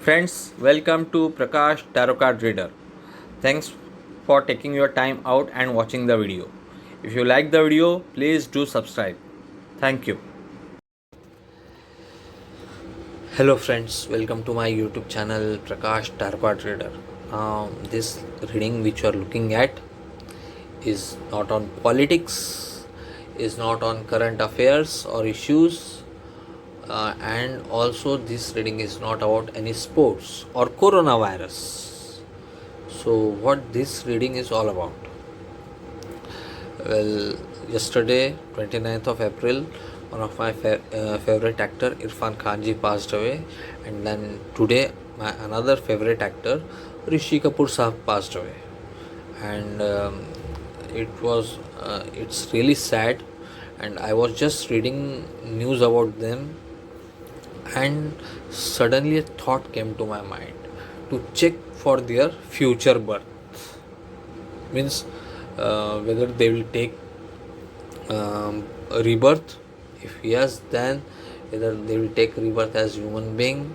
Friends, welcome to Prakash Tarot Card Reader. Thanks for taking your time out and watching the video. If you like the video, please do subscribe. Thank you. Hello friends, welcome to my YouTube channel Prakash Tarot Card Reader. This reading which you are looking at is not on politics, is not on current affairs or issues, and also this reading is not about any sports or coronavirus. So what this reading is all about? Well, yesterday 29th of April, one of my favorite actor Irfan Khan ji passed away, and then today my another favorite actor Rishi Kapoor sahab passed away. And it's really sad, and I was just reading news about them, and suddenly a thought came to my mind to check for their future birth. Means whether they will take a rebirth. If yes, then whether they will take rebirth as human being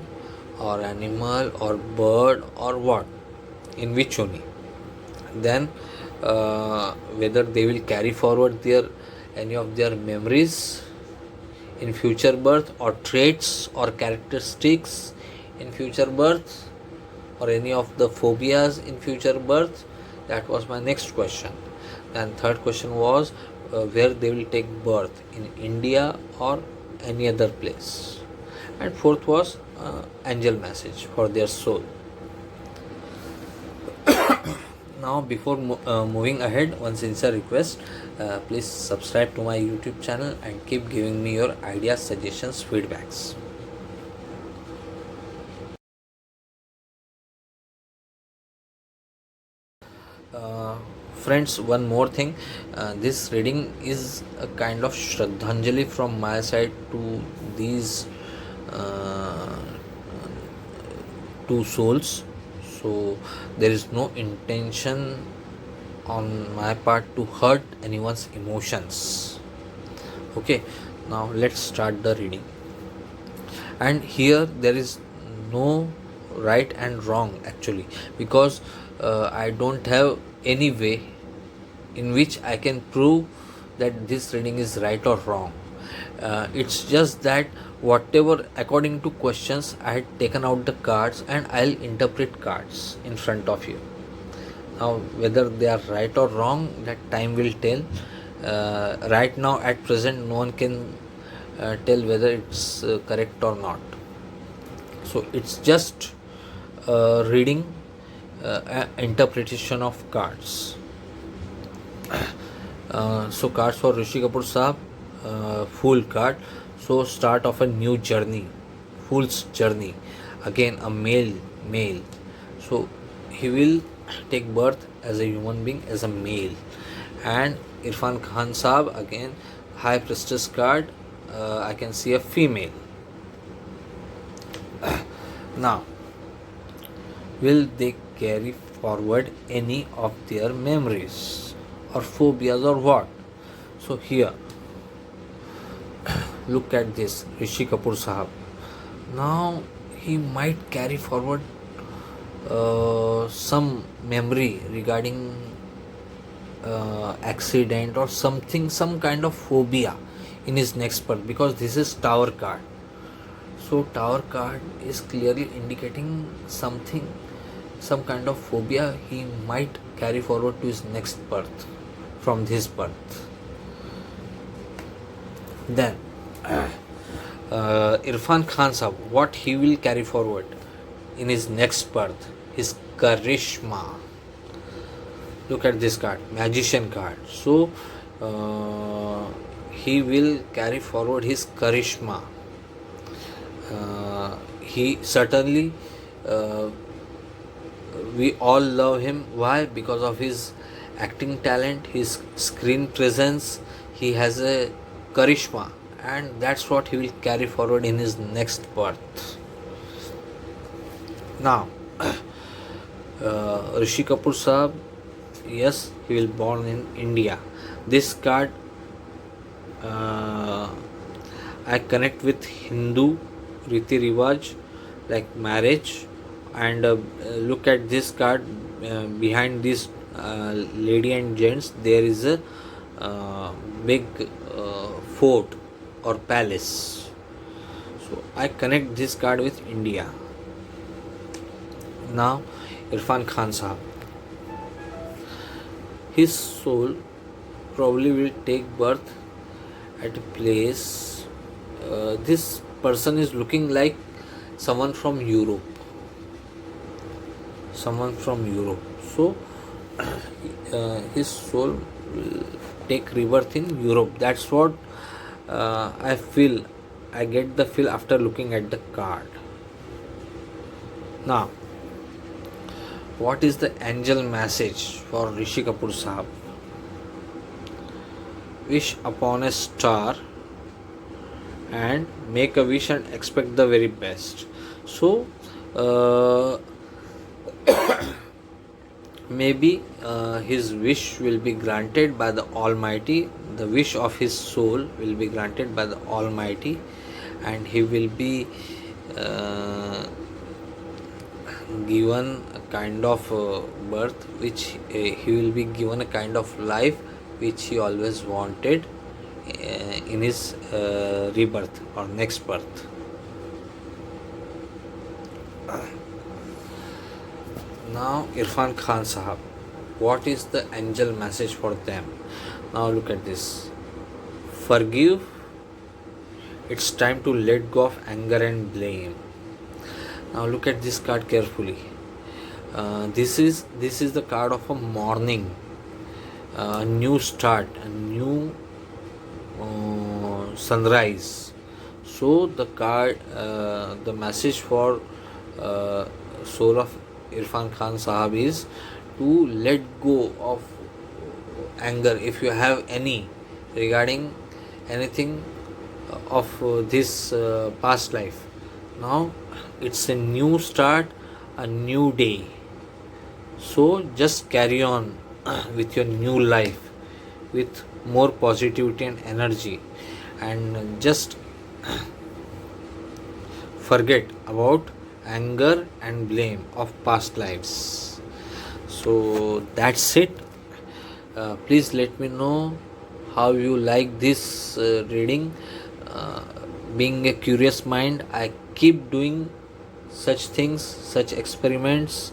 or animal or bird or what, in which only. Then whether they will carry forward their any of their memories in future birth, or traits or characteristics in future birth, or any of the phobias in future birth. That was my next question. And third question was where they will take birth, in India or any other place. And fourth was angel message for their soul. Now before moving ahead, one sincere request, please subscribe to my YouTube channel and keep giving me your ideas, suggestions, feedbacks. Friends, one more thing, this reading is a kind of Shraddhanjali from my side to these uh, two souls. So there is no intention on my part to hurt anyone's emotions. Okay, now let's start the reading. And here there is no right and wrong actually, because I don't have any way in which I can prove that this reading is right or wrong. It's just that whatever according to questions, I had taken out the cards and I'll interpret cards in front of you. Now whether they are right or wrong, that time will tell. Right now at present no one can tell whether it's correct or not. So it's just reading, interpretation of cards. So cards for Rishi Kapoor Sahab, Fool card. So start of a new journey, Fool's journey. Again a male. So he will take birth as a human being, as a male. And Irfan Khan Sahab, again High Priestess card. I can see a female. Now, will they carry forward any of their memories or phobias or what? So here, look at this, Rishi Kapoor Sahab. Now he might carry forward some memory regarding accident or something, some kind of phobia in his next birth, because this is Tower card. So Tower card is clearly indicating something, some kind of phobia he might carry forward to his next birth from this birth. Then Irfan Khan Sahab, what he will carry forward in his next birth? His charisma. Look at this card, Magician card. So he will carry forward his charisma. He certainly, we all love him. Why? Because of his acting talent, his screen presence. He has a charisma, and that's what he will carry forward in his next birth. Now, Rishi Kapoor Sahab, yes, he will born in India. This card I connect with Hindu Riti Rivaj, like marriage, And look at this card. Behind this lady and gents, there is a uh, big fort or palace. So I connect this card with India. Now, Irfan Khan Sahab, his soul probably will take birth at a place. This person is looking like someone from Europe. Someone from Europe. So, his soul will take rebirth in Europe. That's what I feel. I get the feel after looking at the card. Now, what is the angel message for Rishi Kapoor Sahab? Wish upon a star and make a wish and expect the very best. So, uh, maybe his wish will be granted by the Almighty. The wish of his soul will be granted by the Almighty, and he will be uh, given a kind of birth which he will be given a kind of life which he always wanted in his rebirth or next birth. Now, Irfan Khan Sahab, what is the angel message for them? Now, look at this. Forgive. It's time to let go of anger and blame. Now, look at this card carefully. This is the card of a morning, a new start, a new sunrise. So the message for soul of Irfan Khan Sahab is to let go of anger if you have any regarding anything of this past life. Now it's a new start, a new day. So just carry on with your new life with more positivity and energy, and just forget about anger and blame of past lives. So that's it. Please let me know how you like this reading. Uh, Being a curious mind, I keep doing such things, such experiments,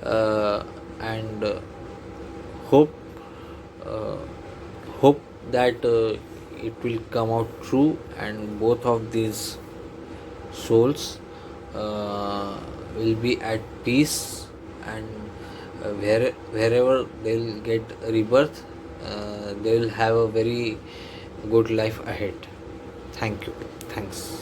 and hope uh, hope that it will come out true, and both of these souls will be at peace, and wherever they'll get rebirth, they will have a very good life ahead. Thank you. Thanks.